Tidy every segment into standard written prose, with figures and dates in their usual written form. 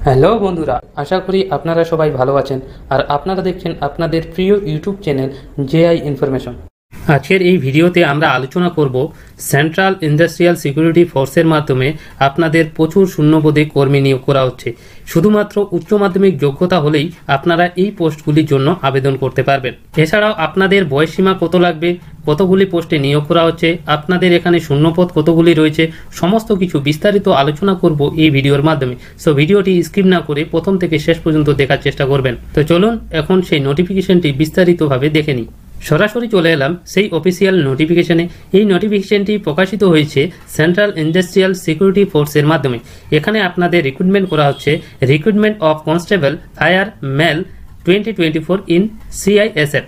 Hello বন্ধুরা, আশা করি আপনারা সবাই ভালো আছেন আর আপনারা দেখছেন আপনাদের প্রিয় ইউটিউব চ্যানেল জেআই ইনফরমেশন। আজকের এই ভিডিওতে আমরা আলোচনা করব সেন্ট্রাল ইন্ডাস্ট্রিয়াল সিকিউরিটি ফোর্সের মাধ্যমে আপনাদের প্রচুর শূন্যপদে কর্মী নিয়োগ করা হচ্ছে। শুধুমাত্র উচ্চ মাধ্যমিক যোগ্যতা হলেই আপনারা এই পোস্টগুলির জন্য আবেদন করতে পারবেন। এছাড়াও আপনাদের বয়সসীমা কত লাগবে, কতগুলি পোস্টে নিয়োগ করা হচ্ছে, আপনাদের এখানে শূন্যপদ কতগুলি রয়েছে, সমস্ত কিছু বিস্তারিত আলোচনা করব এই ভিডিওর মাধ্যমে। সো ভিডিওটি স্কিপ না করে প্রথম থেকে শেষ পর্যন্ত দেখার চেষ্টা করবেন। তো চলুন এখন সেই নোটিফিকেশনটি বিস্তারিতভাবে দেখে নিই। সরাসরি চলে এলাম সেই অফিসিয়াল নোটিফিকেশনে। এই নোটিফিকেশনটি প্রকাশিত হয়েছে সেন্ট্রাল ইন্ডাস্ট্রিয়াল সিকিউরিটি ফোর্সের মাধ্যমে। এখানে আপনাদের রিক্রুটমেন্ট করা হচ্ছে recruitment of constable fire male 2024 in CISF।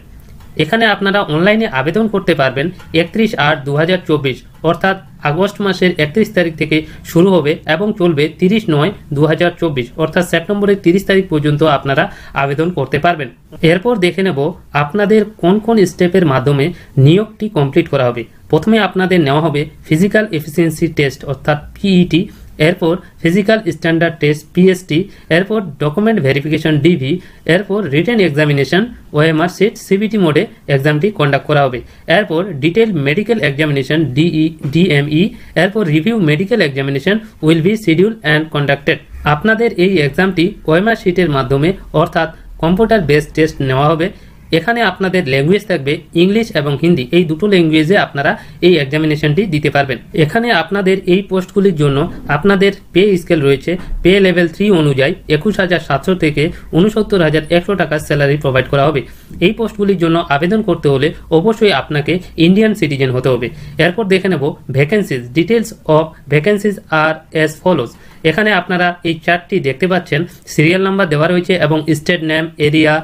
এখানে আপনারা অনলাইনে আবেদন করতে পারবেন 31/8/2024 অর্থাৎ আগস্ট মাসের 31 তারিখ থেকে শুরু হবে এবং চলবে 30/9/2024 অর্থাৎ সেপ্টেম্বরের 30 তারিখ পর্যন্ত আপনারা আবেদন করতে পারবেন। এরপর দেখে নেব আপনাদের কোন কোন স্টেপের মাধ্যমে নিয়োগটি কমপ্লিট করা হবে। প্রথমে আপনাদের নেওয়া হবে ফিজিক্যাল এফিসিয়েন্সি টেস্ট অর্থাৎ PET, এরপর ফিজিক্যাল স্ট্যান্ডার্ড টেস্ট PST, এরপর ডকুমেন্ট ভেরিফিকেশন DV, এরপর written examination OMR sheet CBT মোডে এক্সামটি কন্ডাক্ট করা হবে। এরপর ডিটেল মেডিকেল এক্সামিনেশন DME, এরপর review medical examination will be schedule and conducted. আপনাদের এই এক্সামটি OMR সিটের মাধ্যমে অর্থাৎ কম্পিউটার বেসড টেস্ট নেওয়া হবে। এখানে আপনাদের ল্যাঙ্গুয়েজ থাকবে ইংলিশ এবং হিন্দি, এই দুটো ল্যাঙ্গুয়েজে আপনারা এই এক্সামিনেশনটি দিতে পারবেন। এখানে আপনাদের এই পোস্টগুলির জন্য আপনাদের পে স্কেল রয়েছে। পে লেভেল 3 অনুযায়ী 21,700 থেকে 69,100 টাকা স্যালারি প্রোভাইড করা হবে। এই পোস্টগুলির জন্য আবেদন করতে হলে অবশ্যই আপনাকে ইন্ডিয়ান সিটিজেন হতে হবে। এরপর দেখে নেব vacancies. Details of vacancies are as follows. এখানে আপনারা এই চার্টটি দেখতে পাচ্ছেন, সিরিয়াল নাম্বার দেওয়া রয়েছে এবং state name, area,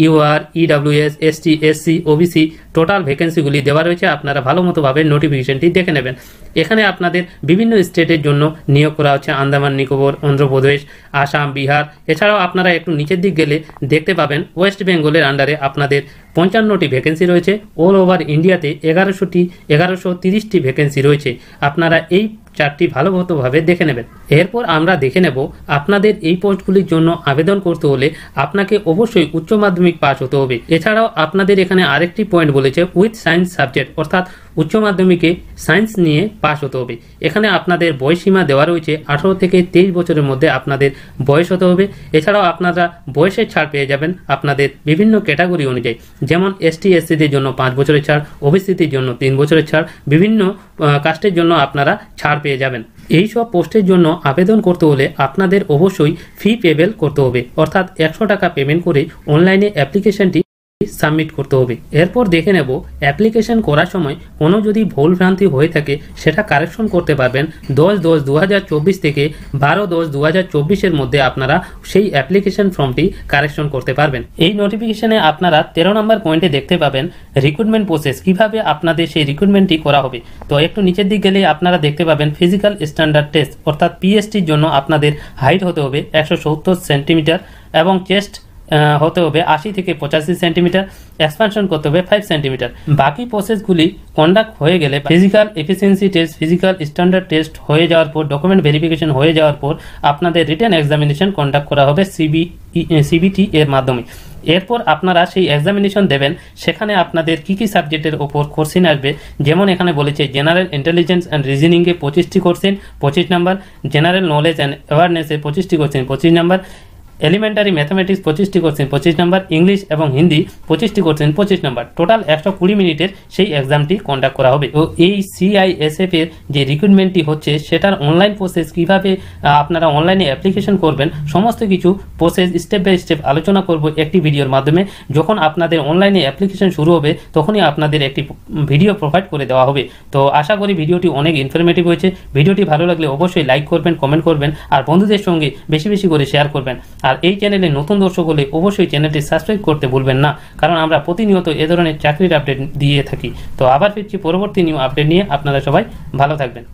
UR, EWS, ST, SC, OBC total ভ্যাকেন্সিগুলি দেওয়া রয়েছে। আপনারা ভালো মতোভাবে নোটিফিকেশনটি দেখে নেবেন। এখানে আপনাদের বিভিন্ন স্টেটের জন্য নিয়োগ করা হচ্ছে, আন্দামান নিকোবর, অন্ধ্রপ্রদেশ, আসাম, বিহার। এছাড়াও আপনারা একটু নিচের দিক গেলে দেখতে পাবেন ওয়েস্ট বেঙ্গলের আন্ডারে আপনাদের 55টি ভ্যাকেন্সি রয়েছে। অল ওভার ইন্ডিয়াতে 1130টি ভ্যাকেন্সি রয়েছে। আপনারা এই চারটি ভালোমতোভাবে দেখে নেবেন। এরপর আমরা দেখে নেব আপনাদের এই পোস্টগুলির জন্য আবেদন করতে হলে আপনাকে অবশ্যই উচ্চ মাধ্যমিক পাস হতে হবে। এছাড়াও আপনাদের এখানে আরেকটি পয়েন্ট বলেছে উইথ সায়েন্স সাবজেক্ট অর্থাৎ উচ্চ মাধ্যমিকে সায়েন্স নিয়ে পাস হতে হবে। এখানে আপনাদের বয়সসীমা দেওয়া রয়েছে 18 থেকে 23 বছরের মধ্যে আপনাদের বয়স হতে হবে। এছাড়াও আপনারা বয়সের ছাড় পেয়ে যাবেন আপনাদের বিভিন্ন ক্যাটাগরি অনুযায়ী, যেমন ST SCদের জন্য 5 বছরের ছাড়, OBCদের জন্য 3 বছরের ছাড়, বিভিন্ন কাস্টের জন্য আপনারা ছাড় পেয়ে যাবেন। এই সব পোস্টের জন্য আবেদন করতে হলে আপনাদের অবশ্যই ফি পেবেল করতে হবে, অর্থাৎ 100 টাকা পেমেন্ট করে অনলাইনে অ্যাপ্লিকেশনটি সাবমিট করতে হবে। এরপর দেখে নেব অ্যাপ্লিকেশন করার সময় কোনো যদি ভুল ভ্রান্তি হয়ে থাকে সেটা কারেকশন করতে পারবেন 10/10/2024 থেকে 12/10/2024 এর মধ্যে আপনারা সেই অ্যাপ্লিকেশন ফর্মটি কারেকশন করতে পারবেন। এই নোটিফিকেশনে আপনারা 13 নম্বর পয়েন্টে দেখতে পাবেন রিক্রুটমেন্ট প্রসেস, কিভাবে আপনাদের সেই রিক্রুটমেন্টটি করা হবে। তো একটু নিচের দিক গেলে আপনারা দেখতে পাবেন ফিজিক্যাল স্ট্যান্ডার্ড টেস্ট অর্থাৎ PSTর জন্য আপনাদের হাইট হতে হবে 170 সেন্টিমিটার এবং চেস্ট হতে হবে 80 থেকে 85 সেন্টিমিটার, এক্সপানশন করতে হবে 5 সেন্টিমিটার। বাকি প্রসেসগুলি কন্ডাক্ট হয়ে গেলে physical efficiency test, physical standard test হয়ে যাওয়ার পর, ডকুমেন্ট ভেরিফিকেশন হয়ে যাওয়ার পর আপনাদের রিটেন এক্সামিনেশন কন্ডাক্ট করা হবে CBT এর মাধ্যমে। এরপর আপনারা সেই এক্সামিনেশন দেবেন। সেখানে আপনাদের কি কি সাবজেক্টের ওপর কোশ্চেন আসবে, যেমন এখানে বলেছে জেনারেল ইন্টেলিজেন্স অ্যান্ড রিজনিংয়ে 25টি question 25 number, general knowledge and অ্যাওয়ারনেসে 25টি কোশ্চেন 25 নাম্বার, এলিমেন্টারি ম্যাথামেটিক্স 25টি কোশ্চেন 25 নাম্বার, ইংলিশ এবং হিন্দি 25টি কোশ্চেন 25 নাম্বার। টোটাল 120 মিনিটের সেই এক্সামটি কন্ডাক্ট করা হবে। তো এই CISF এর যে রিক্রুটমেন্টটি হচ্ছে সেটার অনলাইন প্রসেস, কিভাবে আপনারা অনলাইনে অ্যাপ্লিকেশন করবেন, সমস্ত কিছু প্রসেস স্টেপ বাই স্টেপ আলোচনা করব একটি ভিডিওর মাধ্যমে। যখন আপনাদের অনলাইনে অ্যাপ্লিকেশন শুরু হবে তখনই আপনাদের একটি ভিডিও প্রোভাইড করে দেওয়া হবে। তো আশা করি ভিডিওটি অনেক ইনফরমেটিভ হয়েছে। ভিডিওটি ভালো লাগলে অবশ্যই লাইক করবেন, কমেন্ট করবেন আর বন্ধুদের সঙ্গে বেশি বেশি করে শেয়ার করবেন। আর এই চ্যানেলে নতুন দর্শক হলে অবশ্যই চ্যানেলটি সাবস্ক্রাইব করতে ভুলবেন না, কারণ আমরা প্রতিনিয়ত এ ধরনের চাকরির আপডেট দিয়ে থাকি। তো আবার ফিরছি পরবর্তী নিউ আপডেট নিয়ে। আপনারা সবাই ভালো থাকবেন।